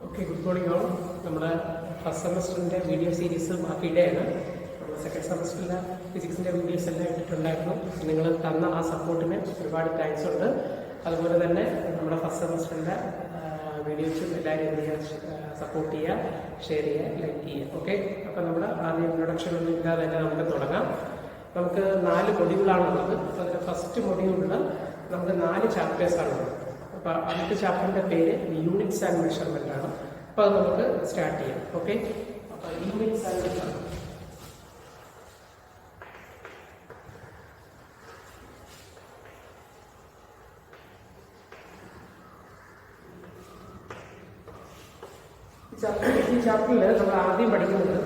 Okay, good morning all. നമ്മുടെ first സെമസ്റ്ററിൻ്റെ video series ബാക്കിയിടെയാണ്. നമ്മൾ second സെമസ്റ്ററിലെ ഫിസിക്സിൻ്റെ videos എല്ലാം ഇട്ടിട്ടുണ്ടായിരുന്നു. നിങ്ങൾ തന്ന ആ സപ്പോർട്ടിന് ഒരുപാട് താങ്ക്സ് ഉണ്ട്. അതുപോലെ തന്നെ നമ്മുടെ ഫസ്റ്റ് സെമസ്റ്ററിൻ്റെ വീഡിയോസും എല്ലാവരും എന്ത് ചെയ്യുക, സപ്പോർട്ട് ചെയ്യുക, ഷെയർ ചെയ്യുക, ലൈക്ക് ചെയ്യുക. ഓക്കെ, അപ്പോൾ നമ്മുടെ ആദ്യം ഇൻട്രൊഡക്ഷൻ ഒന്നും ഇല്ലാതെ തന്നെ നമുക്ക് തുടങ്ങാം. നമുക്ക് 4 മൊഡ്യൂളാണുള്ളത്. അതിൽ ഫസ്റ്റ് മൊഡ്യൂളിൽ നമുക്ക് 4 ചാപ്റ്റേഴ്സാണുള്ളത്. അപ്പോൾ അടുത്ത ചാപ്റ്ററിൻ്റെ പേര് യൂണിറ്റ്സ് ആൻഡ് മെഷർമെൻ്റ് ആണ്. അപ്പോൾ അത് നമുക്ക് സ്റ്റാർട്ട് ചെയ്യാം. ഓക്കെ, അപ്പോൾ യൂണിറ്റ്സ് ആൻഡ് മെഷർമെൻ്റ്. ഈ ചാപ്റ്ററിൽ നമ്മൾ ആദ്യം പഠിക്കുന്നത്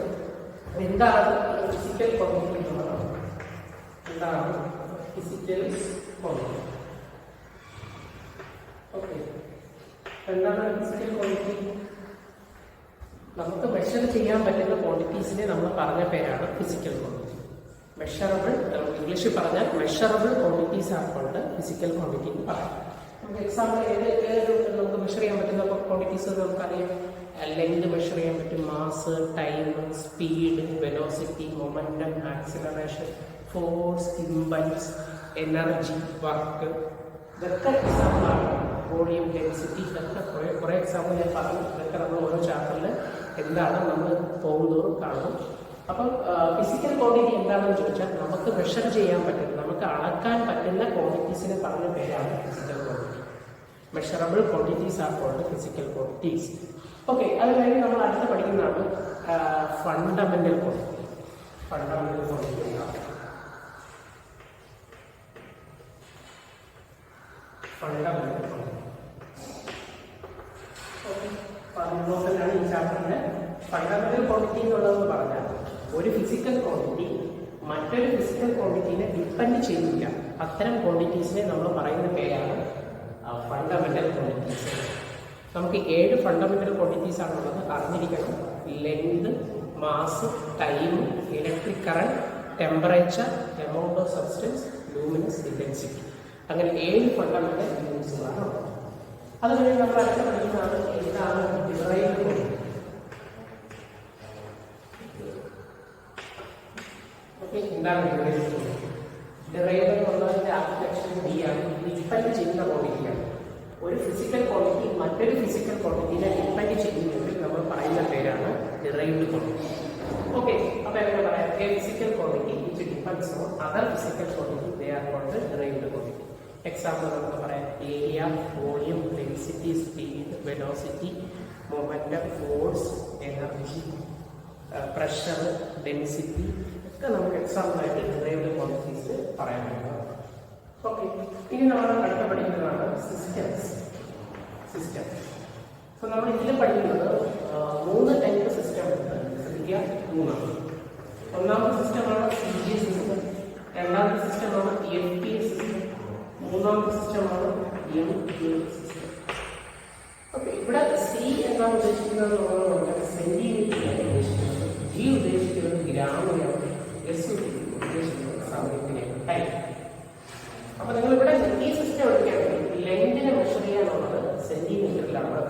എന്താണ് ഫിസിക്കൽ ക്വാണ്ടിറ്റി എന്നുള്ളതാണ്. എന്താണ് ഫിസിക്കൽ ക്വാണ്ടിറ്റി? ഓക്കെ, എന്താണ് ഫിസിക്കൽ ക്വാണ്ടിറ്റി? നമുക്ക് മെഷർ ചെയ്യാൻ പറ്റുന്ന ക്വാണ്ടിറ്റീസിനെ നമ്മൾ പറഞ്ഞ പേരാണ് ഫിസിക്കൽ ക്വാണ്ടിറ്റി. മെഷറബിൾ, ഇംഗ്ലീഷിൽ പറഞ്ഞാൽ മെഷറബിൾ ക്വാണ്ടിറ്റീസ് ആണ് കൊണ്ട് ഫിസിക്കൽ ക്വാണ്ടിറ്റി എന്ന് പറയാം. നമുക്ക് എക്സാമ്പിൾ ഏത് നമുക്ക് മെഷർ ചെയ്യാൻ പറ്റുന്ന ക്വാണ്ടിറ്റീസ് നമുക്കറിയാം. ലെങ്ത് മെഷർ ചെയ്യാൻ പറ്റും, mass, time, speed, velocity, momentum, acceleration, force, impulse, energy, work. ഇതൊക്കെ എക്സാമ്പിളാണ്. വോളിയം, ഡെൻസിറ്റി, ഇതൊക്കെ കുറേ എക്സാമ്പിൾ ഞാൻ പറഞ്ഞു. ഇതൊക്കെ നമ്മൾ ഓരോ ചാപ്റ്ററിൽ എന്താണ് നമ്മൾ പോകുന്നതോറും കാണും. അപ്പം ഫിസിക്കൽ ക്വാണ്ടിറ്റി എന്താണെന്ന് ചോദിച്ചാൽ നമുക്ക് മെഷർ ചെയ്യാൻ പറ്റുന്ന, നമുക്ക് അളക്കാൻ പറ്റുന്ന ക്വാണ്ടിറ്റീസിനെ പറഞ്ഞ പേരാണ് physical quantity. Measurable quantities are called physical quantities. Okay, അത് കഴിഞ്ഞ് നമ്മൾ അടുത്ത് പഠിക്കുന്നതാണ് ഫണ്ടമെന്റൽ ക്വാണ്ടിറ്റി. ഫണ്ടമെന്റൽ ക്വാണ്ടിറ്റി എന്താണ്? ഫണ്ടമെന്റൽ ക്വാണ്ടിറ്റി ആണ് ഈ ചാപ്റ്ററിന്റെ ഫണ്ടമെന്റൽ ക്വാണ്ടിറ്റി എന്നുള്ളതെന്ന് പറഞ്ഞാൽ ഒരു ഫിസിക്കൽ ക്വാണ്ടിറ്റി മറ്റൊരു ഫിസിക്കൽ ക്വാണ്ടിറ്റീനെ ഡിപ്പെൻഡ് ചെയ്യില്ല. അത്തരം ക്വാണ്ടിറ്റീസിനെ നമ്മൾ പറയുന്ന പേരാണ് ഫണ്ടമെന്റൽ ക്വാണ്ടിറ്റീസ്. നമുക്ക് 7 ഫണ്ടമെന്റൽ ക്വാണ്ടിറ്റീസ് ആണുള്ളത്. അറിഞ്ഞിരിക്കണം: length, mass, time, electric current, temperature, amount of substance, luminous, intensity. അങ്ങനെ 7 ഫണ്ടമെന്റൽ യൂണിറ്റ്സുകളാണ് ഉള്ളത്. അത് കഴിഞ്ഞ് നമ്മൾ അടുത്ത പഠിക്കുന്നതാണ് എന്താണ് ഡിറൈവ്ഡ് ക്വാണ്ടിറ്റി. ഓക്കെ, എന്താണ് ഡിറൈവ്ഡ് ക്വാണ്ടിറ്റി? ഡിറൈവ്ഡ് എന്നുള്ളതിന്റെ ആപ്ലിക്കേഷൻ ഡി ആണ്. ഡിപ്പെൻഡ് ചെയ്യുന്ന ക്വാണ്ടിറ്റിയാണ്. ഒരു ഫിസിക്കൽ ക്വാണ്ടിറ്റി മറ്റൊരു ഫിസിക്കൽ ക്വാണ്ടിറ്റിനെ ഡിപ്പെൻഡ് ചെയ്യുന്നതിൽ നമ്മൾ പറയുന്ന പേരാണ് ഡിറൈവ്ഡ് ക്വാണ്ടിറ്റി. ഓക്കെ, അപ്പോൾ എങ്ങനെ പറയാം? A physical quantity which depends on other physical quantity, they are called derived quantity. Example നമുക്ക് പറയാം: area, volume, density, speed, velocity, momentum, force, energy, pressure, density ഒക്കെ നമുക്ക് എക്സാമ്പിളായിട്ട് ഡിറൈവ്ഡ് ക്വാണ്ടിറ്റീസ് പറയാൻ പറ്റും. ഓക്കെ, ഇനി നമ്മൾ അടുത്ത പഠിക്കുന്നതാണ് സിസ്റ്റംസ്. സോ നമ്മൾ ഇതിൽ പഠിക്കുന്നത് 3 ടൈപ്പ് സിസ്റ്റം ഉണ്ട്. ശ്രദ്ധിക്കുക, 3. ഒന്നാമത്തെ സിസ്റ്റമാണ് CGS സിസ്റ്റം, രണ്ടാമത്തെ സിസ്റ്റമാണ് FPS സിസ്റ്റം, മൂന്നാമത്തെ സിസ്റ്റമാണ് MKS സിസ്റ്റം. ഓക്കെ, ഇവിടെ C എന്താണ് ഉദ്ദേശിക്കുന്നത്? സെന്റിമീറ്ററാണ് ഉദ്ദേശിക്കുന്നത്. G ഉദ്ദേശിക്കുന്നത് ഗ്രാമിനെയാണ്. S ഉദ്ദേശിക്കുന്നത് സമയത്തിനെയാണ്, ടൈം. അപ്പൊ നിങ്ങൾ ഇവിടെ ഈ സിസ്റ്റം എടുക്കുകയാണെങ്കിൽ ലെങ്തിനെ മെഷർ ചെയ്യാനുള്ളത് സെന്റിമീറ്ററിലാണ്,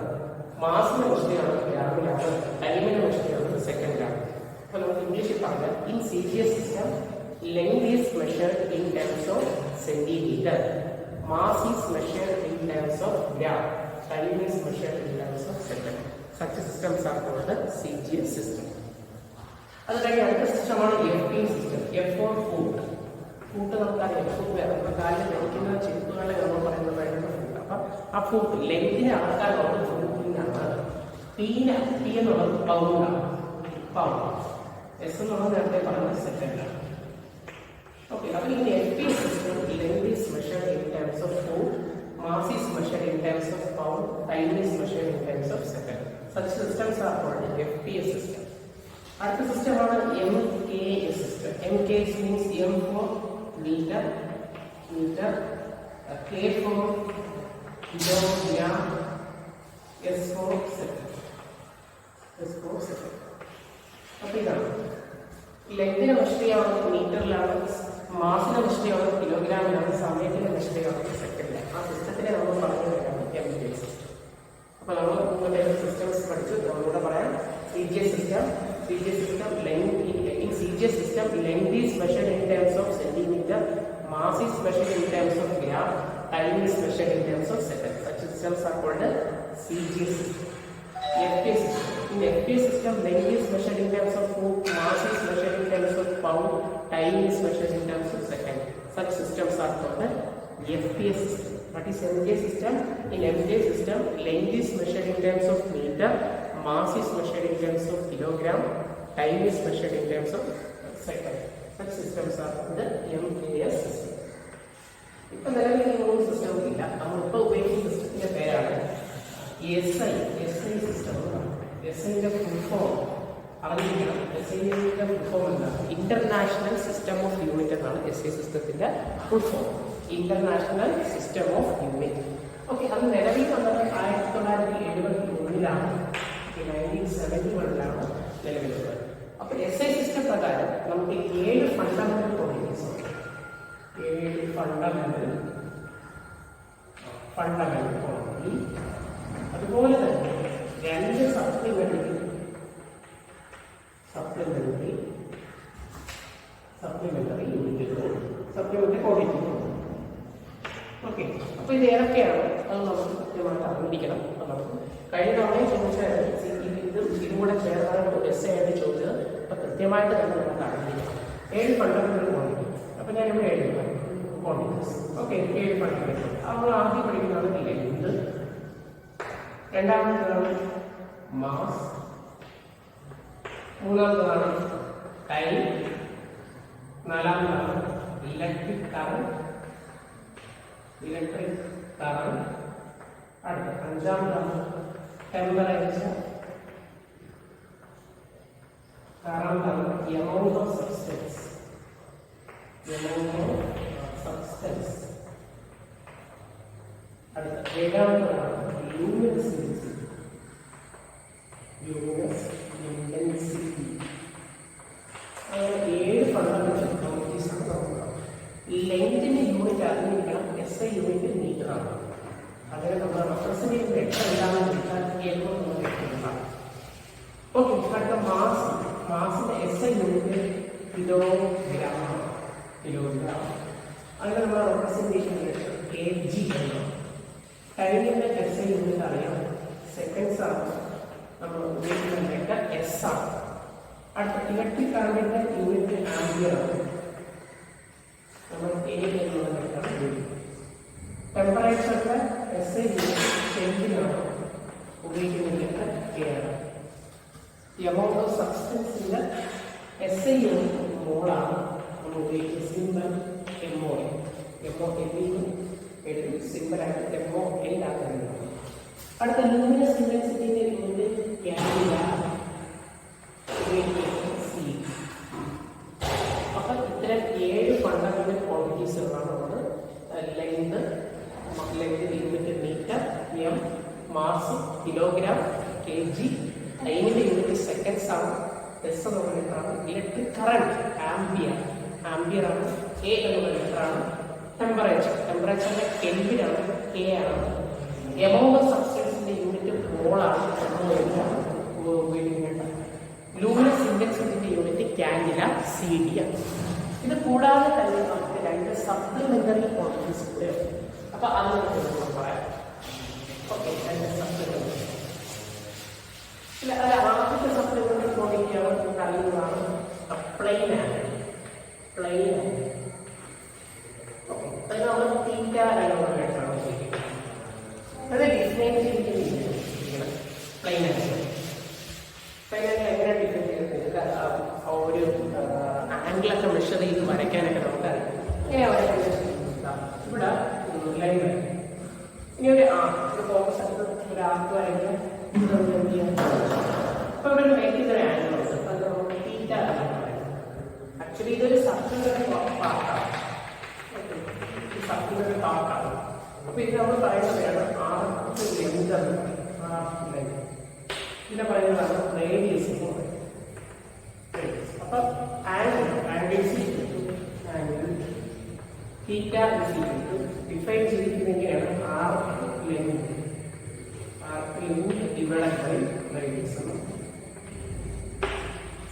മാസിനെ മെഷർ ചെയ്യാനുള്ളത് ഗ്രാമിലാണ്, ടൈമിനെ മെഷർ ചെയ്യാനുള്ളത് സെക്കൻഡിലാണ്. അപ്പൊ നമുക്ക് ഇംഗ്ലീഷിൽ പറഞ്ഞാൽ in CGS system length is measured in terms of centimetre, mass is measured in terms of gram, time is measured in terms of second. Such systems are called CGS system. അത് കഴിഞ്ഞ് അടുത്ത സിസ്റ്റമാണ് FPS system. F for foot. Foot നമുക്കറിയാം, foot നമ്മുടെ കാലിൽ കഴിക്കുന്ന ചെരുപ്പുകളെ നമ്മൾ പറയുന്നതായിരുന്നു food. അപ്പം ആ ഫുഡ് ലെങ്തിനെ അളക്കാനുള്ളത് ഫുഡിനാണ്. പി എന്നുള്ളത് പൗണ്ടാണ്, പൗണ്ട്. S എന്നുള്ളത് നേരത്തെ പറഞ്ഞ സെക്കൻഡാണ്. ഓക്കെ, അപ്പോൾ ഇനി FPS system length is measured in terms of foot, mass is measured in terms of pound, time is measured in terms of second. Such systems are called FPS system. അടുത്ത സിസ്റ്റമാണ് MKS system. MKS means M for meter, K for kilogram, S for second. അപ്പോൾ ഇതാണ് ലെങ്തിനെ measure ചെയ്യാവുന്നത് മീറ്ററിലാണ്, മാസിനെ measure ചെയ്യാവുന്നത് കിലോഗ്രാമിലാണ്, സമയത്തിനെ മെഷർ ചെയ്യാവുന്നത് സെക്കൻഡിലാണ്. ആ സിസ്റ്റത്തിനെ നമ്മൾ പറഞ്ഞു തരാം MKS സിസ്റ്റം. അപ്പോൾ നമ്മൾ മൂന്ന് സിസ്റ്റംസ് പഠിച്ചു. നമ്മളിവിടെ പറയാം CGS system. CGS system in CGS system length is measured in terms of centimeter, mass is measured in terms of gram, time is measured in terms of second. Such systems are called CGS system. FPS system. In FPS system, length is measured in terms of foot, mass is measured in terms of pound, time is measured in terms of second. Such systems are called FPS system. What is MJ system? In MJ system, length is measured in terms of meter, mass is measured in terms of kilogram, time is measured in terms of second. Such systems are called MAS system. ഇപ്പോൾ നിലവിൽ ഈ മൂന്ന് system ഇല്ല. നമ്മളിപ്പോൾ ഉപയോഗിക്കുന്ന സിസ്റ്റത്തിന്റെ പേരാണ് SI system. SIന്റെ full form അറിഞ്ഞിരിക്കണം. SIന്റെ ഫുൾ ഫോം എന്താണ്? ഇന്റർനാഷണൽ സിസ്റ്റം ഓഫ് യൂണിറ്റ് എന്നാണ് SI സിസ്റ്റത്തിന്റെ full form. International system of unit. Okay, അത് നിലവിൽ വന്നത് 1971 1971 നിലവിൽ വന്നത്. അപ്പോൾ SI സിസ്റ്റം പ്രകാരം നമുക്ക് 7 ഫണ്ടമെന്റൽ ക്വാണ്ടിറ്റീസ് ഉണ്ട്. 7 ഫണ്ടമെന്റൽ ക്വാണ്ടിറ്റി. അതുപോലെ തന്നെ 2 സപ്ലിമെന്ററി യൂണിറ്റുകൾ, സപ്ലിമെന്ററി ക്വാണ്ടിറ്റികൾ. ഓക്കെ, അപ്പോൾ ഇത് ഏതൊക്കെയാണ് അത് നമുക്ക് കൃത്യമായിട്ട് അറിഞ്ഞിരിക്കണം. അപ്പോൾ നമുക്ക് കഴിഞ്ഞ തവണയും ചോദിച്ചായിരുന്നു ഇതും കൂടെ ചേർന്നാണ് SI ആയിട്ട് ചോദിച്ചത്. അപ്പോൾ കൃത്യമായിട്ട് തന്നെ നമുക്ക് അറിഞ്ഞിരിക്കണം 7 ഫണ്ടമെന്റൽ ക്വാണ്ടിറ്റി. അപ്പോൾ ഞാൻ ഇവിടെ എഴുതുക ക്വാണ്ടിറ്റീസ്. Okay, 7 fundamental. നമ്മൾ ആദ്യം പഠിക്കുന്നതാണ് ലെങ്ത്, രണ്ടാമത്തേതാണ് മാസ്, മൂന്നാമത്തേതാണ് ടൈം, നാലാമതാണ് ഇലക്ട്രിക് കറന്റ്, അടുത്ത അഞ്ചാമതാണ് ടെമ്പറേച്ചർ, ആറാമതാണ് എമൗണ്ട് ഓഫ് സബ്സ്റ്റൻസ്, അടുത്ത ഏഴാമതാണ് ലൂമിനസ് ഇന്റൻസിറ്റി. അങ്ങനെ 7 ഫണ്ടമെന്റൽ ക്വാണ്ടിറ്റീസ് ആണ് നോക്കുക. ലെങ്തിന്റെ യൂണിറ്റ് അറിഞ്ഞിരിക്കണം. SI യൂണിറ്റ് മീറ്റർ ആണ്. അതിന് നമ്മൾ റെപ്രസെന്റ് വെക്ടർ എന്താണെന്ന് വെച്ചാൽ ഓക്കെ. അടുത്ത മാസിന്റെ SI യൂണിറ്റ് കിലോഗ്രാം. അതിന് നമ്മൾ റെപ്രസെന്റേഷൻ വെക്ടർ kg എന്നാണ്. ടൈമിന്റെ SI യൂണിറ്റ് അറിയാം, സെക്കൻഡ്സ് ആണ്. നമ്മൾ ഉപയോഗിക്കുന്ന വെക്ടർ S ആണ്. അടുത്ത ഇലക്ട്രിക് കറണ്ടിന്റെ യൂണിറ്റ് ആംപിയർ ആണ്. നമ്മൾ A എന്നുള്ള വെക്ടർ ഉപയോഗിക്കും. ടെമ്പറേച്ചറിന്റെ SI യൂണിറ്റ് കെൽവിനാണ് ഉപയോഗിക്കുന്ന വെക്ടർ K ആണ്. എമൗണ്ട് ഓഫ് സബ്സ്റ്റൻസിന്റെ SI യൂണിറ്റ് മോളാണ്. നമ്മൾ ഉപയോഗിക്കുന്ന സിമ്പിൾ MOL. സിമ്പിളായിട്ട് MOL ആക്കുന്നത്. അടുത്ത ലൂമിനസ് ഇന്റൻസിറ്റിന്റെ യൂണിറ്റ് ക്യാൻഡില. അപ്പം ഇത്തരം 7 ഫണ്ടമെന്റൽ ക്വാണ്ടിറ്റീസുകളാണ് നമ്മൾ length unit metre, M, mass kilogram, kg, ടൈമിന്റെ യൂണിറ്റ് സെക്കൻഡ്സ് ആണ്, എസ് എന്നുള്ള ലിറ്ററാണ്, ഇലക്ട്രിക് കറന്റ് ആംപിയർ ആണ്, എ എന്നുള്ള ലിറ്ററാണ്, ടെമ്പറേച്ചറിന്റെ കെൽവിനാണ്, കെ ആണ്, എമൗണ്ട് ഓഫ് സബ്സ്റ്റൻസിന്റെ യൂണിറ്റ് മോളാണ്, ഉപയോഗിക്കേണ്ടത്. ലൂമിനസ് ഇന്റൻസിറ്റിന്റെ യൂണിറ്റ് ക്യാൻഡില, CD ആണ്. ഇത് കൂടാതെ തന്നെ നമുക്ക് 2 സപ്ലിമെന്ററി ക്വാണ്ടിറ്റീസ് കൂടെ ഉണ്ട്. അപ്പൊ അത് നമുക്ക് പറയാം. Okay, 2 supplementary. ആദ്യത്തെ സപ്ലിമെന്ററി ക്വാണ്ടിറ്റിയാണ് നമുക്ക് അറിയുന്നതാണ് പ്ലെയിൻ ആംഗിൾ. അത് നമ്മൾ തീറ്റ രണ്ടുകൊണ്ടായിട്ടാണ് ഉപയോഗിക്കുന്നത്. അത് ഡിഫൈൻ ചെയ്തിരിക്കുന്നത് പ്ലെയിൻ ആംഗിൾ. എങ്ങനെ ഡിഫൈൻ ചെയ്തിട്ട് ഒരു ആംഗിളൊക്കെ മെഷർ ചെയ്ത് വരയ്ക്കാനൊക്കെ നമുക്കറിയാം. എങ്ങനെ വരയ്ക്കാൻ ഇവിടെ ലൈൻ വരും. ഇനി ഒരു ഫോക്കസ് എടുത്ത് ഒരു ആർക്ക് വരയ്ക്കാൻ എന്ത് ചെയ്യാം? അപ്പൊ ഇവിടെ മേക്കുന്ന ഒരു ആംഗിൾ ഉണ്ട്. അത് നമുക്ക് തീറ്റ ആംഗിൾ പറയാം. ആക്ച്വലി ഇതൊരു സർക്കിളിന്റെ പാർട്ടാണ്. സർക്കിളിന്റെ പാർട്ടാണ്. അപ്പൊ ഇത് നമ്മൾ പറയുന്നതാണ് ആർക്ക് ലെങ്ത് എന്ന് പറയും. ആർക്ക് ലെങ്ത് ഇതിനെ പറയുന്നതാണ് റേഡിയസ് എന്ന് പറയും. അപ്പൊ ആംഗിൾ തീറ്റ ഡിഫൈൻ ചെയ്തിരിക്കുന്നത് എങ്ങനെയാണ്? Arc length unit divided by radius ആണ്.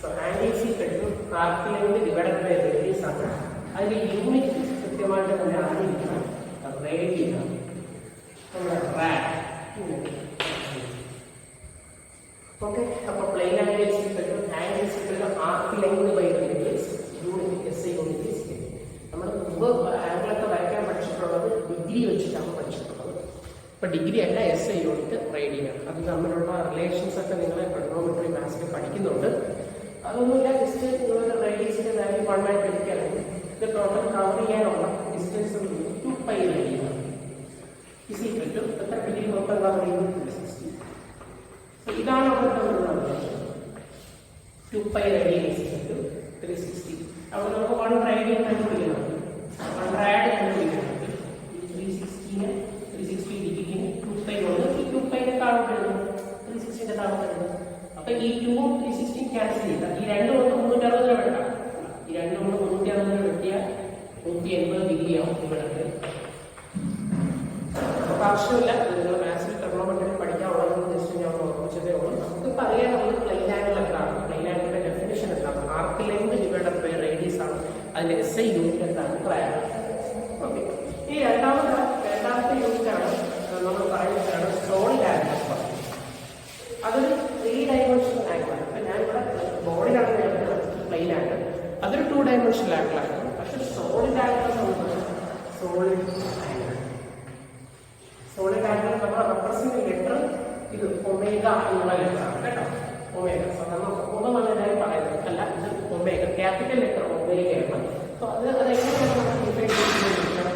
So angle is equal to arc length divided by radius ആണ്. അതിന്റെ യൂണിറ്റ് കൃത്യമായിട്ട് തന്നെ ആയിരിക്കണം റേഡിയസ് ആണ്. നമ്മുടെ റാഡ് ഓക്കെ. അപ്പോൾ plane angle is equal to angle is equal to arc length by radius unit S I unit is equal. നമ്മൾ മുമ്പ് ആംഗിളൊക്കെ വരയ്ക്കാൻ പഠിച്ചിട്ടുള്ളത് ഡിഗ്രി വെച്ചിട്ടാണ് പഠിച്ചിട്ടുള്ളത്. ഇപ്പോൾ ഡിഗ്രി അല്ല എസ് ഐ യൂണിറ്റ് റേഡിയനാണ്. അത് തമ്മിലുള്ള റിലേഷൻസ് ഒക്കെ നിങ്ങൾ ട്രിഗണോമെട്രി മാത്സിൽ പഠിക്കുന്നുണ്ട്. അതൊന്നുമില്ല, ജസ്റ്റ് നിങ്ങളൊരു റേഡിയസിന്റെ വാല്യൂ 1 ആയിട്ട് എടുക്കുകയാണെങ്കിൽ ഇത് ടോട്ടൽ കവർ ചെയ്യാനുള്ള ഡിസ്റ്റൻസ് 2π റേഡിയനാണ്. ഇസ് ഈക്വൽ ടു എത്ര ഡിഗ്രി മൊത്തം കവർ ചെയ്യുന്നത് 360. സോ ഇതാണ് അവിടെ തമ്മിലുള്ള relation. 2π radian is equal to 360. അപ്പോൾ നമുക്ക് 1 റേഡിയൻ കണ്ടുപിടിക്കണം. 1 റാഡ് കണ്ടുപിടിക്കണമെങ്കിൽ 360 ഡിഗ്രിന് 2π കൊണ്ട് ഈ 2π താഴോട്ട് എഴുതും, 360 താഴോട്ട് എഴുതും. അപ്പൊ ഈ 2ഉം 360 ക്യാൻസൽ ചെയ്ത ഈ 2 കൊണ്ട് 360 വെട്ടാം. ഈ 2 കൊണ്ട് 360 വെട്ടിയാൽ 180 ഡിഗ്രി ആവും ഇവിടെ. അപ്പൊ ആവശ്യമില്ല, നിങ്ങൾ മാത്സിൽ ട്രിഗണോമെട്രി പഠിക്കാനുള്ളതെന്ന് ജസ്റ്റ് ഞാൻ ഓർമ്മിച്ചതേ ഉള്ളൂ. നമുക്കിപ്പോൾ അറിയാൻ നമ്മൾ പ്ലെയിൻ ആംഗിൾ എന്താണ്, പ്ലെയിൻ ആംഗിളിന്റെ ഡെഫിനേഷൻ എന്താണ്, arc length divided by radius ആണ്. അതിന്റെ എസ് ഐ യൂണിറ്റ് എന്താണ്, ട്രയാങ്കിൾ. ഓക്കെ. ഈ രണ്ടാമത്തെ യൂണിറ്റ് ആണ് നമ്മൾ പറയുന്നതാണ് സോളിഡ് ആംഗിൾ. അതൊരു 3 ഡയമെൻഷണൽ ആംഗിളാണ്. ഇപ്പൊ ഞാൻ ഇവിടെ ബോഡിയിലാണ് പ്ലെയിൻ ആംഗിൾ, അതൊരു 2 ഡയമെൻഷണൽ ആംഗിളാണ്. പക്ഷെ സോളിഡ് ആംഗിൾ സോളിഡ് ആംഗിൾ നമ്മൾ റെപ്രസെന്റ് ലെറ്റർ ഇത് ഒമേഗ എന്നുള്ള ലെറ്ററാണ് കേട്ടോ. ഒമേഗ സാധാരണ ഒന്നല്ലായി പറയുന്നത് അല്ല, ഇത് ഒമേഗ ക്യാപിറ്റൽ ലെറ്റർ ഒമേഗയാണ്. സോ അതെങ്ങനെയാണ് നമ്മൾ ഡിഫൈൻ ചെയ്യുന്നത്?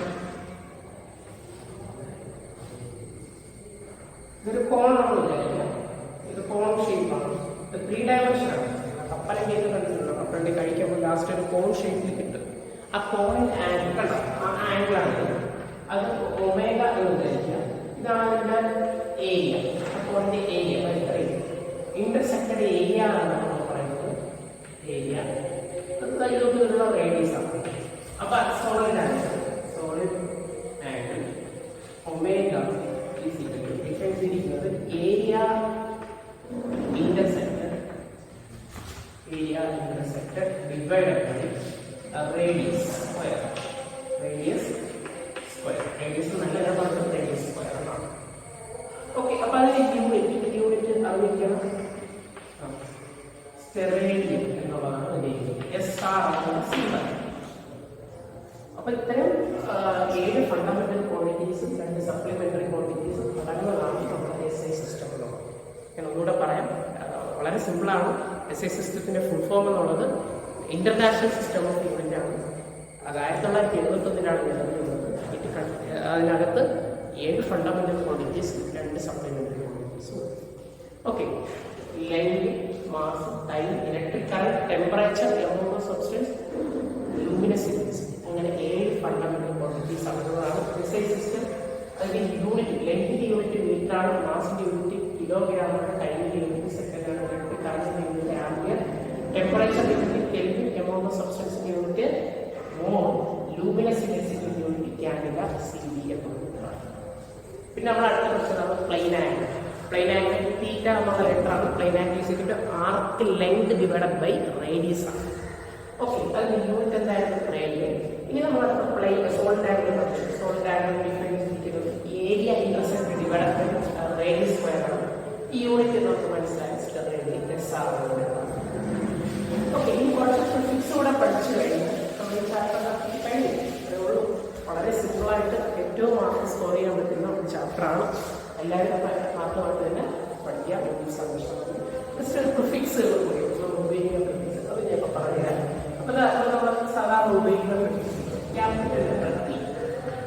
ഇതൊരു കോണാണെന്ന് വിചാരിക്കുക. ഇത് കോൺ ഷേപ്പാണ്. ഇത് 3 ഡയമെൻഷനാണ്. കപ്പലണ്ടി ഒക്കെ കണ്ടിട്ടുണ്ടോ? കപ്പലണ്ടി കഴിക്കുമ്പോൾ ലാസ്റ്റ് ഒരു കോൺ ഷേപ്പിൽ കിട്ടും. ആ കോണിന്റെ ആംഗിൾ കണ്ടോ, ആ ആംഗിളാണ് അത് ഒമേഗ എന്ന് വിചാരിക്കുക. ഇതാണ് അതിന്റെ ഏരിയ. ആ കോണിന്റെ ഏരിയ ഇത്രയും ഇന്റർസെക്റ്റഡ് ഏരിയ ആണ് നമ്മൾ പറയുന്നത്. ഏരിയ ഇതൊക്കെയുള്ള റേഡിയസ് ആണ്. അപ്പൊ സോളിഡ് ആംഗിൾ ഒമേഗ ഡിഫൈൻ ചെയ്തിരിക്കുന്നത് area intersected divided by radius square. Radius നല്ല പറഞ്ഞത് റേഡിയസ് സ്ക്വയർ ആണ്. ഓക്കെ. അപ്പൊ അതിന്റെ യൂണിറ്റ് അറിയിക്കണം. സ്റ്റെറേഡിയൻ എന്നുള്ളതാണ് അതിന്റെ SR ആണ് സിമ്പൽ. അപ്പൊ ഇത്തരം 7 ഫണ്ടമെന്റൽ ക്വാണ്ടിറ്റീസും 2 സപ്ലിമെന്ററി ക്വാണ്ടിറ്റീസും അടങ്ങുന്നതാണ് നമ്മുടെ SI സിസ്റ്റം. ഞാൻ ഒന്നുകൂടെ പറയാം, വളരെ സിമ്പിളാണ്. SI സിസ്റ്റത്തിന്റെ ഫുൾ ഫോം എന്നുള്ളത് ഇന്റർനാഷണൽ സിസ്റ്റം ഓഫ് യൂണിറ്റ് ആണ്. അത് 1971 നിലവിലുള്ളത്. അതിനകത്ത് 7 ഫണ്ടമെന്റൽ ക്വാണ്ടിറ്റീസ്, 2 സപ്ലിമെന്ററി ക്വാണ്ടിറ്റീസും. Okay. Length, mass, time, electric current, temperature, amount of substance, luminous intensity, അങ്ങനെ 7 ഫണ്ടമെന്റൽ ക്വാണ്ടിറ്റീസ് അടങ്ങുന്നതാണ് SI സിസ്റ്റം. അതിന്റെ യൂണിറ്റ്, ലെങ്തിന്റെ യൂണിറ്റ് മീറ്റർ ആണ്, മാസിന്റെ യൂണിറ്റ് കിലോഗ്രാം ആണ്, ടൈമിന്റെ യൂണിറ്റ് സെക്കൻഡ് ആണ്, ഇലക്ട്രിക് കറന്റിന്റെ unit ampere, temperature unit kelvin, amount of സബ്സ്റ്റൻസിന്റെ യൂണിറ്റ് മോൾ, ലൂമിനസ് ഇന്റൻസിറ്റിയുടെ യൂണിറ്റ് കാൻഡില, CB എന്നുള്ളതാണ്. പിന്നെ നമ്മൾ അടുത്ത പ്രശ്നമാണ് plane angle. Plane angle theta എന്നുള്ള ലെറ്ററാണ്. Plane angle is equal to arc length divided by radius ആണ്. ഓക്കെ. അതിന്റെ യൂണിറ്റ് എന്തായിരുന്നു? റേഡിയൻ. ഇനി നമ്മൾ സോളിഡ് ആംഗിൾ പഠിച്ചു. സോളിഡ് ആംഗിൾ ഡിഫൈൻ ചെയ്തിരിക്കുന്നത് area intersect divided by radius square ആണ്. ഈ യൂണിറ്റ് നമുക്ക് മനസ്സിലായി സ്റ്റെറേഡിയൻ SR. ഓക്കെ. ഇനി കുറച്ച് പ്രിഫിക്സ് കൂടെ പഠിച്ചു കഴിഞ്ഞാൽ നമ്മൾ ഈ ചാപ്റ്റർ കഴിഞ്ഞു. അതേയുള്ളൂ. വളരെ സിമ്പിളായിട്ട് ഏറ്റവും മാർക്ക് സ്കോർ ചെയ്യാൻ പറ്റുന്ന ഒരു ചാപ്റ്ററാണ്. എല്ലാവരും മാത്രമായിട്ട് തന്നെ പഠിക്കാൻ വേണ്ടി സന്തോഷമാണ്. ജസ്റ്റ് പ്രിഫിക്സുകൾ കൂടി ഉപയോഗിക്കുന്ന പ്രിഫിക്സ് അത് ഞാൻ ഇപ്പോൾ പറഞ്ഞുതരാം. അപ്പോൾ നമ്മൾ സാധാരണ ഉപയോഗിക്കുന്ന പ്രിഫിക്സ് ക്യാപിറ്റൽ ലെറ്റർ P.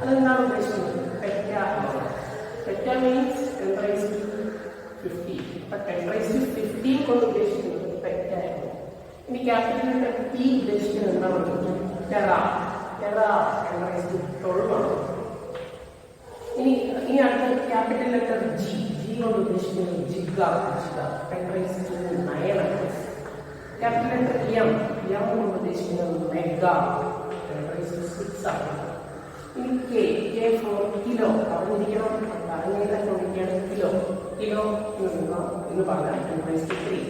അതെന്താണ് ഉദ്ദേശിക്കുന്നത്? പെറ്റ എന്നുള്ളത്. പെറ്റ മീൻസ് 10⁻50. അപ്പം 10⁻50 കൊണ്ട് ഉദ്ദേശിക്കുന്നത് പെറ്റ ആണ്. ഇനി ക്യാപിറ്റൽ ലെറ്റർ T ഉദ്ദേശിക്കുന്നത് എന്താണ്? ടെറ 10⁻12. ഇനി അടുത്ത ക്യാപിറ്റൽ ലെറ്റർ G കൊണ്ട് ഉദ്ദേശിക്കുന്നത് ജിഗ 10⁻9 ആണ്. ക്യാപിറ്റൽ ലെറ്റർ M കൊണ്ട് ഉദ്ദേശിക്കുന്നത് മെഗാ 10⁻6 ആണ്. ഇനി K ഫോർ കിലോ. അറിഞ്ഞിരിക്കണം, അറിഞ്ഞില്ല ചോദിക്കുകയാണ് കിലോ. കിലോ എന്ന് പറഞ്ഞാൽ 10⁻³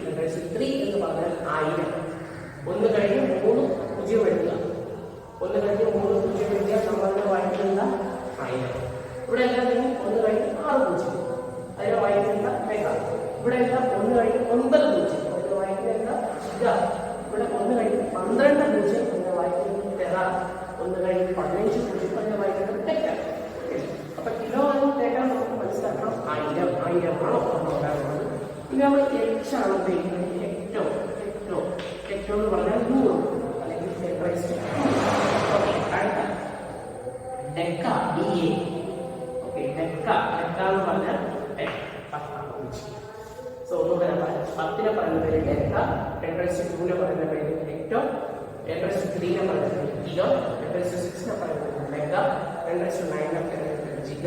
10⁻³ എന്ന് പറഞ്ഞാൽ 1000. 1 കഴിഞ്ഞ് 3 0 എഴുതുക. 1 കഴിഞ്ഞ് 3 0 എഴുതിയാൽ നമ്മളുടെ വായിക്കുന്ന 1000. ഇവിടെ എല്ലാം 1 കഴിഞ്ഞ് 6 0 അതിനെ വായിക്കുന്ന മെഗ. ഇവിടെ എല്ലാം 1 കഴിഞ്ഞ് 9 0 അതിനെ വായിക്കുന്ന ജിഗ. ഇവിടെ 1 കഴിഞ്ഞ് 12 0 അതിനെ വായിക്കുന്നത് ടെറ. 1 കഴിഞ്ഞ് 15 0 അതിനെ വായിക്കുന്നത് ടെക്ക. അപ്പൊ കിലോ എന്ന് കേട്ടാൽ നമുക്ക് മനസ്സിലാക്കണം 1000 ആണോ ഉണ്ടാകുന്നത്. ഇനി നമ്മൾ എച്ചാണ് ഉപയോഗിക്കുന്നത്. ഹെക്ടോ എന്ന് പറഞ്ഞാൽ 100 അല്ലെങ്കിൽ 10⁻². അടുത്ത ഡെക്ക DA. ഡെക്ക എന്ന് പറഞ്ഞാൽ 10. സോ ഒന്നുകൂടെ ഞാൻ പറയാം. 10നെ പറയുന്ന പേര് ഡെക്ക, 10⁻²നെ പറയുന്ന പേര് ഹെക്ടോ, 10⁻³ പറയുന്ന പേര് കിലോ, 10⁻6 പറയുന്ന പേര് മെഗ, 10⁻9 പറയുന്ന ജിഗ,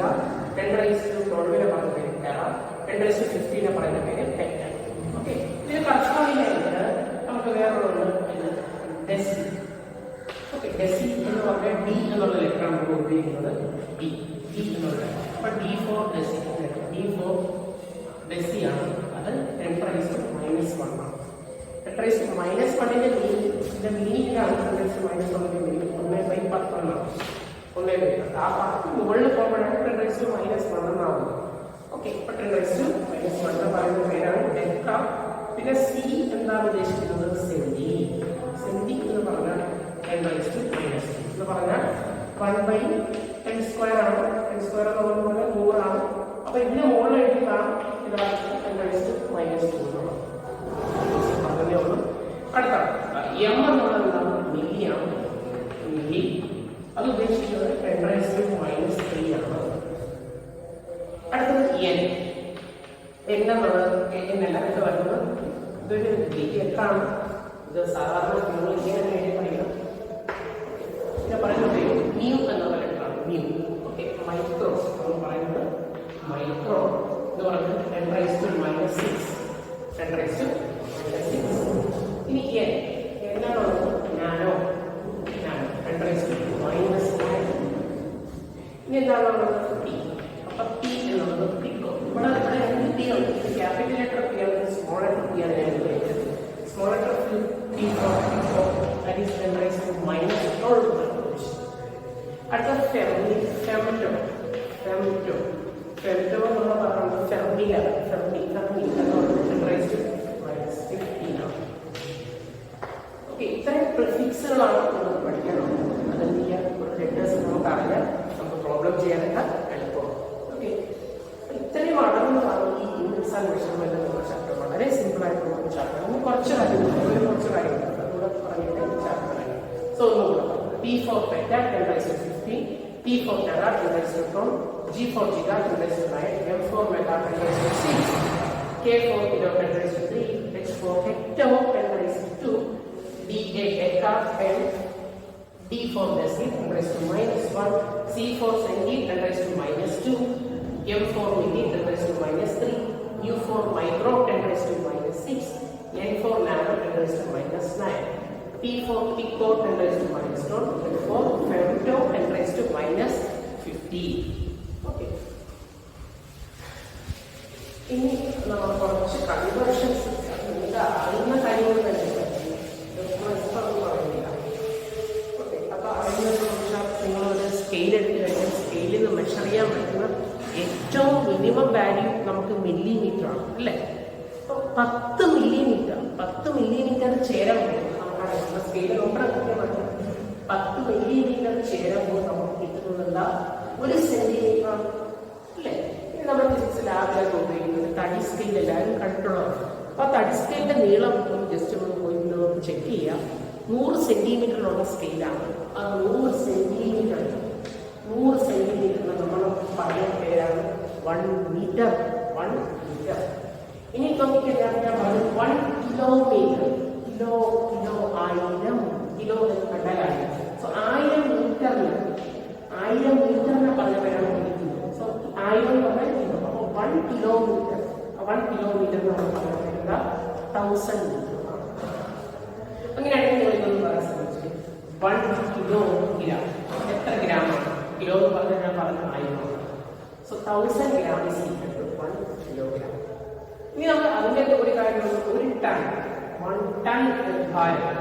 10⁻12 പറയുന്ന പേര് ടെറ, 10⁻15 പറയുന്ന പേര് ഹെക്ടർ. ഓക്കെ, ഇതിന് കറസ്പോണ്ടിങ് നമുക്ക് വേറൊരു ഡെസി. ഓക്കെ, ഡെസി എന്ന് പറഞ്ഞാൽ ഡി എന്നുള്ള ലെറ്ററാണ് നമ്മൾ ഉപയോഗിക്കുന്നത്. ഡി എന്നുള്ള. അപ്പൊ D for deci. D for deci ആണ്. അത് 10⁻⁻1 ആണ്. 10⁻⁻1ന്റെ മീനിങ്ങിലാണ് 10⁻⁻1ന്റെ മീനിങ് 1/10 എന്നാണ്. 1/10. ആ 10 മുകളിൽ പോകുമ്പോഴാണ് 10⁻⁻1 എന്നാവുന്നത്. ഓക്കെ, അപ്പൊ 10⁻⁻1 പറയുന്ന പേരാണ് ഡെക്ക. പിന്നെ സി എന്താണ് ഉദ്ദേശിക്കുന്നത്? സെന്റി. സെന്റി എന്ന് പറഞ്ഞാൽ 10⁻⁻2 എന്ന് പറഞ്ഞാൽ 1/10² ആണ്. 10² എന്ന് പറഞ്ഞാൽ 100 ആണ്. അപ്പൊ ഇതിന് മുകളിൽ എഴുതിയതാണ് പറഞ്ഞേ ഉള്ളൂ. അടുത്ത എം എന്നുള്ളത് എന്താണ്? മില്ലിയാണ്. മില്ലി. അത് ഉദ്ദേശിക്കുന്നത് 10⁻⁻³ ആണ്. അടുത്തത് എൻ. എന്നുള്ളത് എല്ലാവരും വരുന്നത് ഇതൊരു ലെറ്ററാണ്. ഇത് സാധാരണ നിങ്ങൾ ഇങ്ങനെ എഴുതി പഠിക്കണം. പിന്നെ പറയുന്നത് ന്യൂ എന്നുള്ള ലെറ്ററാണ്. ന്യൂ. ഓക്കെ, മൈക്രോ എന്ന് പറയുന്നത് മൈക്രോ എന്ന് പറയുന്നത് 10⁻⁻6. 10⁻⁻6. ഇനി എൻ എന്നാണുള്ളത്? നാനോ. 10⁻⁻9. ഇനി എന്താണുള്ളത്? പി. അപ്പൊ പി എന്നുള്ളത് പിക്കോ. ഇവിടെ രണ്ട് പി ഉണ്ട്. ക്യാപിറ്റൽ ലെറ്റർ പി ആണ്, സ്മോൾ ലെറ്റർ പി ആണ് ഞാൻ ഉപയോഗിച്ചത്. Small letter P for pico. That is 10⁻⁻12. അടുത്ത ഫെമിറ്റോ. ഫെമിറ്റോ എന്ന് പറയുന്നത് ഫെർമില. ഫെർമി എന്ന് പറയുന്നത് 10⁻⁻15 ആണ്. ഓക്കെ, ഇത്രയും പ്രിഫിക്സുകളാണ് നമുക്ക് പഠിക്കാനുള്ളത്. അതെന്ത് ചെയ്യാം? ഒരു ലെറ്റേഴ്സ് നമുക്ക് അറിയാം, നമുക്ക് പ്രോബ്ലം ചെയ്യാനൊക്കെ എളുപ്പമാണ്. ഓക്കെ, ഇത്രയും അടങ്ങുന്നതാണ് ഈ യൂണിറ്റ്സ് ആൻഡ് മെഷർമെന്റ് എന്നുള്ള ചാപ്റ്റർ. വളരെ സിമ്പിൾ ആയിട്ടുള്ള ഒരു ചാപ്റ്റർ. നമുക്ക് കുറച്ച് കാര്യങ്ങളുണ്ട് അതുകൂടെ പറഞ്ഞിട്ട് ചാപ്റ്റർ ആയി. സോ ഒന്നുകൂടെ P for peta 10⁻15, T for tera 10⁻12, G for giga 10⁻9, M for mega 10⁻6, K for kilo 10⁻3, H for hecto 10⁻2, D a deca, and D for deci 10⁻⁻1, C for centi 10⁻⁻2, M for milli 10⁻⁻3, U for micro 10⁻⁻6, N for nano 10⁻⁻9, P for pico 10⁻⁻12, N for femto 10⁻⁻15. Okay. ഇനി നമ്മൾ കുറച്ച് conversions നിങ്ങൾക്ക് അറിയുന്ന കാര്യങ്ങൾ തന്നെ പറയുന്നില്ല. Okay, അപ്പൊ അറിയുന്നതിനെ നിങ്ങളൊരു സ്കെയിൽ എടുത്ത് കഴിഞ്ഞാൽ സ്കെയിലിൽ നിന്ന് മെഷർ ചെയ്യാൻ പറ്റുന്ന ഏറ്റവും മിനിമം വാല്യൂ നമുക്ക് മില്ലിമീറ്റർ ആണ്, അല്ലേ? അപ്പോൾ 10 മില്ലിമീറ്റർ ചേരാൻ സ്കെയിൽ നോക്കണം. 10 മില്ലിമീറ്റർ ചേരുമ്പോൾ നമുക്ക് കിട്ടുന്നത് 1 സെന്റിമീറ്റർ ആണ്, അല്ലേ? നമ്മൾ ഫിസിക്സ് ലാബിലൊക്കെ ഉപയോഗിക്കുന്നത് തടി സ്കെയിൽ എല്ലാവരും കണ്ടിട്ടുള്ളതാണ്. അപ്പോൾ ആ തടി സ്കെയിലിന്റെ നീളം ജസ്റ്റ് ഒന്ന് പോയി നമുക്ക് ചെക്ക് ചെയ്യാം. 100 സെന്റിമീറ്ററിലുള്ള സ്കെയിലാണ്. ആ 100 സെന്റിമീറ്ററിന് നമ്മൾ പറയുന്ന പേരാണ് 1 മീറ്റർ. 1 മീറ്റർ. ഇനി നോക്കിക്കഴിഞ്ഞാൽ ഞാൻ പറഞ്ഞു 1 കിലോമീറ്റർ. കിലോ 1000. കിലോ എന്ന് കണ്ടാലാണ്. സോ 1000 മീറ്ററിനെ പറഞ്ഞ പേരാണ് വിളിക്കുന്നത്. സോ 1000 എന്ന് പറഞ്ഞാൽ കിലോ. അപ്പോൾ 1 കിലോമീറ്റർ നമ്മൾ പറഞ്ഞ പേരുന്ന 1000 മീറ്റർ. അങ്ങനെയാണെങ്കിൽ ഇതൊന്നും പറയാൻ ശ്രമിച്ചു. 1 കിലോഗ്രാം എത്ര ഗ്രാമാണ്? കിലോ എന്ന് പറഞ്ഞാൽ ഞാൻ പറഞ്ഞ 1000. So 1000 gram is equal to 1 kg. Kilogram. ഇനി നമ്മൾ അതിൻ്റെ ഒരു കാര്യം, ഒരു ടൺ, 1 ടൺ ഭാരം,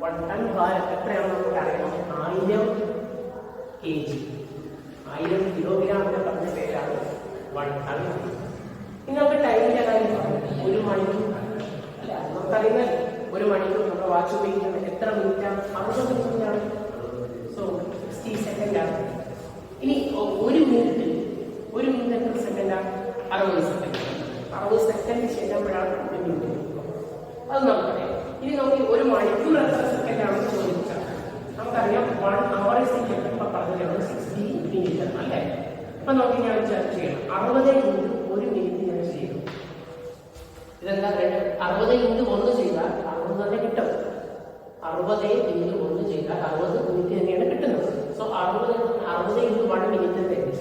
1 ടൺ ഭാരം എത്രയാണ് നമുക്ക് അറിയാം? 1000 kg, 1000 കിലോഗ്രാം എന്ന് പറഞ്ഞ പേരാണ് 1 ടൺ. ഇനി നമുക്ക് ടൈമിൻ്റെ കാര്യം പറയാം. 1 മണിക്കൂർ അല്ല, നമുക്കറിയുന്ന 1 മണിക്കൂർ നമ്മുടെ വാച്ച് ഉപയോഗിക്കുന്നത് എത്ര മിനിറ്റാണ്? 60 മിനിറ്റാണ്. സോ 60 സെക്കൻഡാണ്. ഇനി 1 മിനിറ്റ് എത്ര സെക്കൻഡാണ്? 60 സെക്കൻഡ്. 60 സെക്കൻഡ് ചെയ്യുമ്പോഴാണ് 1 മിനിറ്റ്. അത് നമുക്കറിയാം. ഇനി നമുക്ക് 1 മണിക്കൂർ എത്ര സെക്കൻഡാണെന്ന് ചോദിച്ചാൽ നമുക്കറിയാം 1 hour സെക്കൻഡ് ഇപ്പം പറഞ്ഞാണ് 60 മിനിറ്റ് അല്ലേ? അപ്പം നമുക്ക് ഞാൻ ചെയ്യണം 60 × 1 മിനിറ്റ് ഞാൻ ചെയ്യും. ഇതെന്താ 60 × 1 ചെയ്താൽ 60 തന്നെ കിട്ടും. 60 × 1 ചെയ്താൽ 60 മിനിറ്റ് തന്നെയാണ് കിട്ടുന്നത്. സോ 60 × 1 മിനിറ്റ് തരും.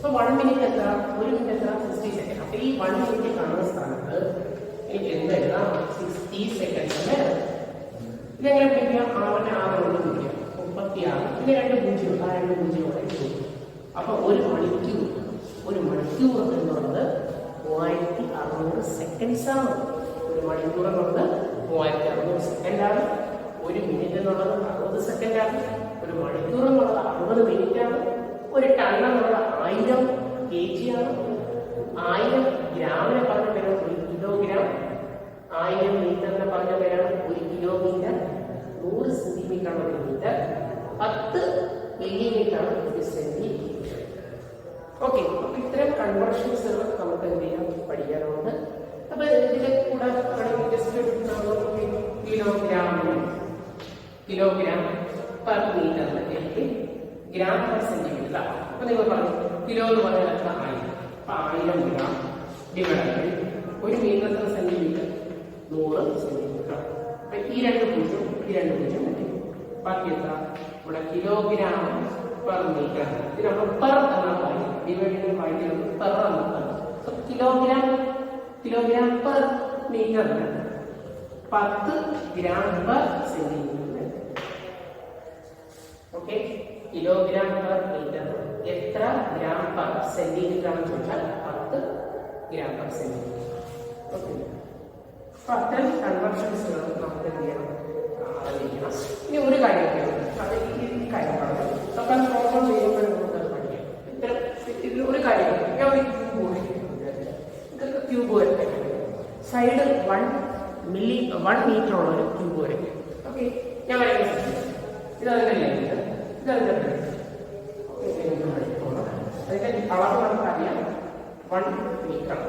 സോ 1 മിനിറ്റ് എത്ര? 1 മിനിറ്റ് എത്ര? 60 സെക്കൻഡ്. അപ്പൊ ഈ 1 മിനിറ്റ് കാണുന്ന സ്ഥാനത്ത് എനിക്ക് എന്തെല്ലാം 60 സെക്കൻഡ് അല്ലേ? ഇതെങ്ങനെ പിടിക്കാം? 6 കൊണ്ട് പിടിക്കാം. 36. പിന്നെ 2 പൂജ്യം, ആ 2 പൂജ്യം കൂടെ ചോദിക്കും. അപ്പൊ 1 മണിക്കൂർ എന്നുള്ളത് 3600 സെക്കൻഡ്സ് ആണ്. 1 മണിക്കൂർ എന്നുള്ളത് 3600 സെക്കൻഡാണ്. 1 മിനിറ്റ് എന്നുള്ളത് 60 സെക്കൻഡാണ്. 1 മണിക്കൂർ എന്നുള്ളത് 60 മിനിറ്റ് ആണ്. 1 ടൺ എന്നുള്ളത് 1000 kg ആണ്. 1000 ഗ്രാമിനെ പറഞ്ഞ പേരാണ് 1 കിലോഗ്രാം. 1000 മീറ്ററിനെ പറഞ്ഞ പേരാണ് 1 കിലോമീറ്റർ. 100 സെന്റിമീറ്റർ ആണ് 1 മീറ്റർ. 10 മില്ലിമീറ്റർ ആണ് 1 സെന്റിമീറ്റർ. ഓക്കെ, അപ്പൊ ഇത്തരം കൺവേർഷൻസ് നമുക്ക് എന്ത് ചെയ്യാം? പഠിക്കാനുണ്ട്. അപ്പൊ ഇതിലെ കൂടെ ജസ്റ്റ് കിലോഗ്രാം പെർ മീറ്ററിന് എനിക്ക് ഗ്രാം പെർ സെന്റിമീറ്റർ. അപ്പൊ നിങ്ങൾ പറഞ്ഞു കിലോ എന്ന് പറഞ്ഞാൽ എത്ര? 1000. അപ്പൊ 1000 ഗ്രാം ഡിവൈഡ് 1 മീറ്റർ എത്ര സെന്റിമീറ്റർ? 100 സെന്റിമീറ്റർ. അപ്പൊ ഈ 2 പൂജ്യം കിട്ടും. ബാക്കി എത്ര? ഇവിടെ കിലോഗ്രാം പെർ മീറ്റർ. ഇതിനൊക്കെ പെർ എന്നാണ് പറയുന്നത്. ഡിവൈഡിന് പറയുന്നത് പെർ എന്നാണ്. So kilogram per metre 10 gram per centimetre. Okay, kilogram per metre എത്ര ഗ്രാം പെർ സെന്റിമീറ്റർ ആണെന്ന് ചോദിച്ചാൽ 10 ഗ്രാം പെർ സെന്റിമീറ്റർ. ഓക്കെ, അപ്പൊ അത്തരം കൺവേർഷൻസുകൾ നമുക്ക് എന്ത് ചെയ്യണം? അറിയിക്കണം. ഇനി ഒരു കാര്യം അത് ഈ കാര്യം പറഞ്ഞു നമുക്ക് അത് പ്രോബ്ലം ചെയ്യുമ്പോൾ നമുക്ക് അത് പഠിക്കാം. ഇത്തരം ഇതിൽ ഒരു കാര്യം ഞാൻ ഒരു ഇതൊക്കെ ക്യൂബ് വരട്ടെ. സൈഡ് 1 മീറ്റർ ഉള്ള ഒരു ക്യൂബ് വരയ്ക്കും. ഓക്കെ, ഞാൻ വരയ്ക്കുന്നത് ഇതതിൻ്റെ ലെങ്ത്, ഇതതിൻ്റെ ബ്രെഡ്ത്ത്. അതിൻ്റെ അളവ് നമുക്കറിയാം 1 മീറ്റർ.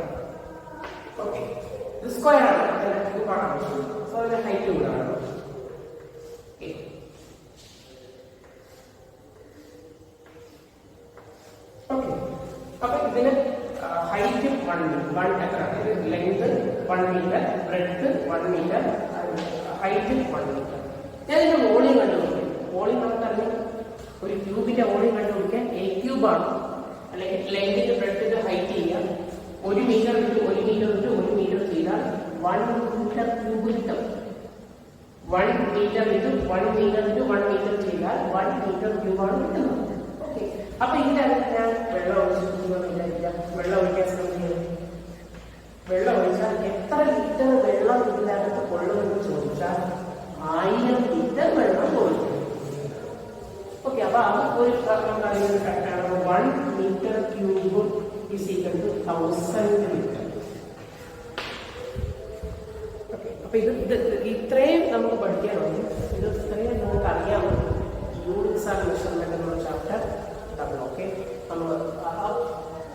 ഓക്കെ, ഇത് സ്ക്വയർ ആണ്, അതിൻ്റെ ക്യൂബാണ് ആവശ്യം. സോ അതിൻ്റെ ഹൈറ്റ് കൂടാണ്. ഓക്കെ, അപ്പൊ ഇതിന് ഹൈറ്റ് 1 എത്ര? Length 1 metre, breadth 1 metre, height 1 metre. ഞാൻ ഇതിന്റെ വോളിയം കണ്ടുപിടിക്കും. വോളിയം നമുക്കറിയാം, ഒരു ക്യൂബിന്റെ വോളിയം കണ്ടുപിടിക്കാൻ A ക്യൂബാണ്. അല്ലെങ്കിൽ ലെങ്തിന്റെ ബ്രെഡ്ത്തിന്റെ ഹൈറ്റ് ചെയ്യാം. 1 മീറ്റർ ഇട്ട് 1 മീറ്റർ ഇട്ട് 1 മീറ്റർ ചെയ്താൽ 1 മീറ്റർ ക്യൂബ് കിട്ടും. 1 മീറ്റർ ഇട്ട് 1 മീറ്റർ ഇട്ട് 1 മീറ്റർ ചെയ്താൽ 1 മീറ്റർ ക്യൂബാണ് കിട്ടുന്നത്. ഓക്കെ, അപ്പൊ ഇതിന്റെ അകത്ത് ഞാൻ വെള്ളം ഒഴിച്ചിട്ടില്ല. വെള്ളം ഒഴിക്കാൻ ശ്രമിക്കുന്നത്, വെള്ളം ഒഴിച്ചാൽ എത്ര ലിറ്റർ വെള്ളം ഇതിനകത്ത് കൊള്ളുമെന്ന് ചോദിച്ചാൽ 1000 ലിറ്റർ വെള്ളം കൊള്ളും. ഓക്കെ, അപ്പൊ അത് ഒരു നമുക്കറിയുന്ന ഫാക്ടാണ്. 1 metre cube is equal to 1000 litre. Okay, അപ്പൊ ഇത് ഇത്രയും നമുക്ക് പഠിക്കാനുണ്ട്. ഇത് ഇത്രയും നമുക്ക് അറിയാവുന്നത് യൂണിറ്റ്സ് ആൻഡ് മെഷർമെന്റ് എന്നുള്ള ചാപ്റ്റർ ഡബിൾ. ഓക്കെ, നമ്മൾ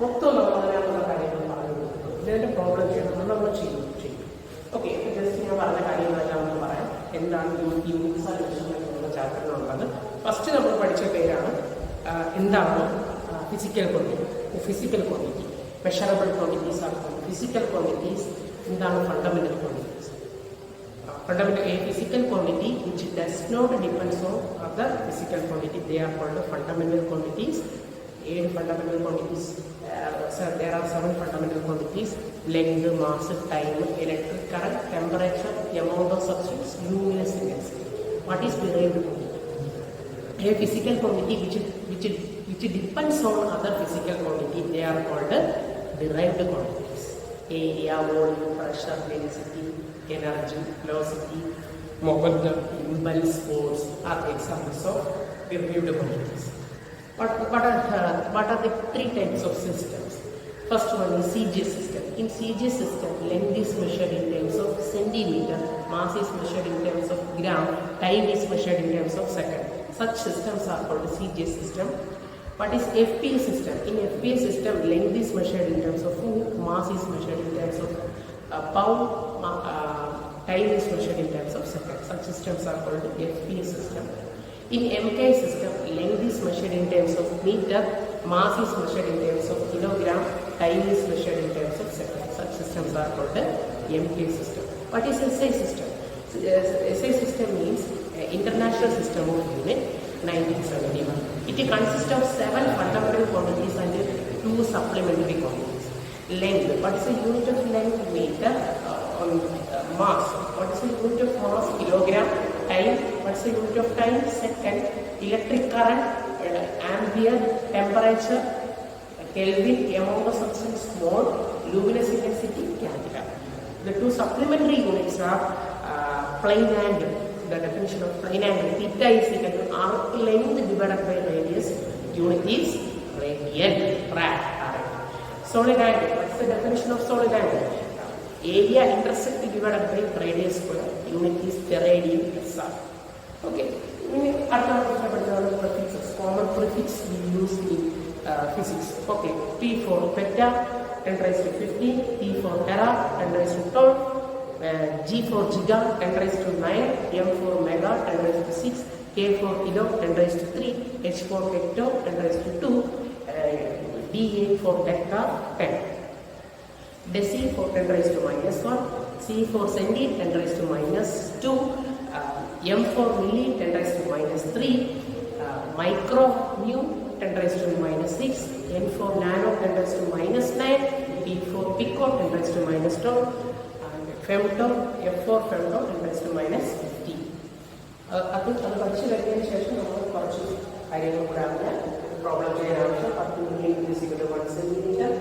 മൊത്തം നമ്മൾ അതിനകത്തുള്ള കാര്യങ്ങൾ പറഞ്ഞു. ഇതിന്റെ പ്രോബ്ലം ചെയ്യണം നമ്മൾ ചെയ്യും. ഓക്കെ, ജസ്റ്റ് ഞാൻ പറഞ്ഞ കാര്യങ്ങളെല്ലാം നമുക്ക് പറയാം. എന്താണ് യൂണിറ്റ്സ് ആൻഡ് മെഷർമെന്റ് എന്നുള്ള ചാപ്റ്ററിലുള്ളത്? ഫസ്റ്റ് നമ്മൾ പഠിച്ച പേരാണ് എന്താണ് physical quantity. Physical quantity, measurable quantities ആണ് ഫിസിക്കൽ ക്വാണ്ടിറ്റീസ്. എന്താണ് fundamental quantities? Fundamental a physical quantity which does not depends on other physical quantity, they are called fundamental quantities. 7 fundamental quantities. There are 7 fundamental quantities: length, mass, time, electric current, temperature, amount of substance, luminescence. What is derived quantity? A physical quantity which depends on other physical quantity, they are called derived quantities. area, volume, pressure, density, energy, velocity, momentum, impulse, force are examples of reviewed quantities. What are the three types of systems? First one is CG system. In CG system, length is measured in terms of centimeter, mass is measured in terms of gram, time is measured in terms of second. Such systems are called CG system. What is FPS system? In FPS system, length is measured in terms of foot, mass is measured in terms of pound, time is measured in terms of second. Such systems are called FPS system. In MK system, length is measured in terms of meter, mass is measured in terms of kilogram, time is measured in terms of second. Such systems are called MK system. What is SI system? SI system means International System of Unit 1971. It consists of 7 fundamental quantities and 2 supplementary quantities. Length. What is the unit of length? Meter. On mass. What is the unit of mass? Kilogram. Time. What is the unit of time? Second. Electric current. Ampere. Temperature. Kelvin. Amount of substance. Mole. Luminous intensity. Candela. The 2 supplementary units are plane angle. The definition of plane angle, theta is equal to arc length divided by radius. Unit is radian. Rad. Solid angle. What's the definition of solid angle? Area intersect divided by radius square. Unit is steradian. SR. Okay. Prefixes. Common prefix we use in physics. Okay. P for peta, 10 raised to 15. T for tera, 10 raised to 12. G for giga, 10 raised to 9, M for mega, 10 raised to 6, K for kilo, 10 raised to 3, H for hecto, 10 raised to 2, DA for hectare, 10. Deci for 10 raised to minus 1, C for centi, 10 raised to minus 2, M for milli, 10 raised to minus 3, micro, mu, 10 raised to minus 6, N for nano, 10 raised to minus 9, P for pico, 10 raised to minus 12, femto, F4 femto, 10 raised to minus 50. അത് പഠിച്ചു കഴിഞ്ഞതിന് ശേഷം നമ്മൾ കുറച്ച് കാര്യങ്ങൾ കൂടെ അറിഞ്ഞാൽ problem ചെയ്യാൻ ആവശ്യം 10 millimetre equal to 1 centimetre,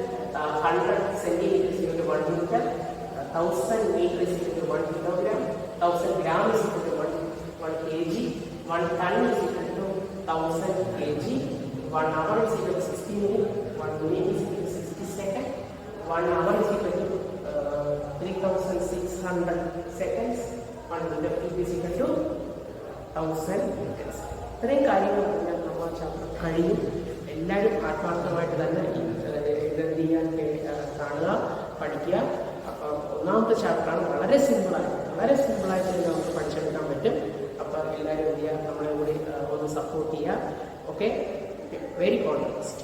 100 centimetre equal to 1 metre, 1000 metre equal to 1 kilogram, 1000 gram equal to 1 kg, 1 ton equal to 1000 kg, 1 hour equal to 60 minutes, 1 minute equal to 60 seconds, 1 hour equal to 3600 seconds, 1 meter is equal to 1000 meters. ഇത്രയും കാര്യങ്ങൾ നമ്മൾ chapter കഴിയും. എല്ലാവരും ആത്മാർത്ഥമായിട്ട് തന്നെ ഇത് ചെയ്യാൻ കാണുക, പഠിക്കുക. അപ്പോൾ ഒന്നാമത്തെ ചാപ്റ്ററാണ്. വളരെ സിമ്പിളായിട്ട് നമുക്ക് പഠിച്ചെടുക്കാൻ പറ്റും. അപ്പോൾ എല്ലാവരും എന്ത് ചെയ്യുക, നമ്മളെ കൂടി ഒന്ന് സപ്പോർട്ട് ചെയ്യുക. Okay, very confidence.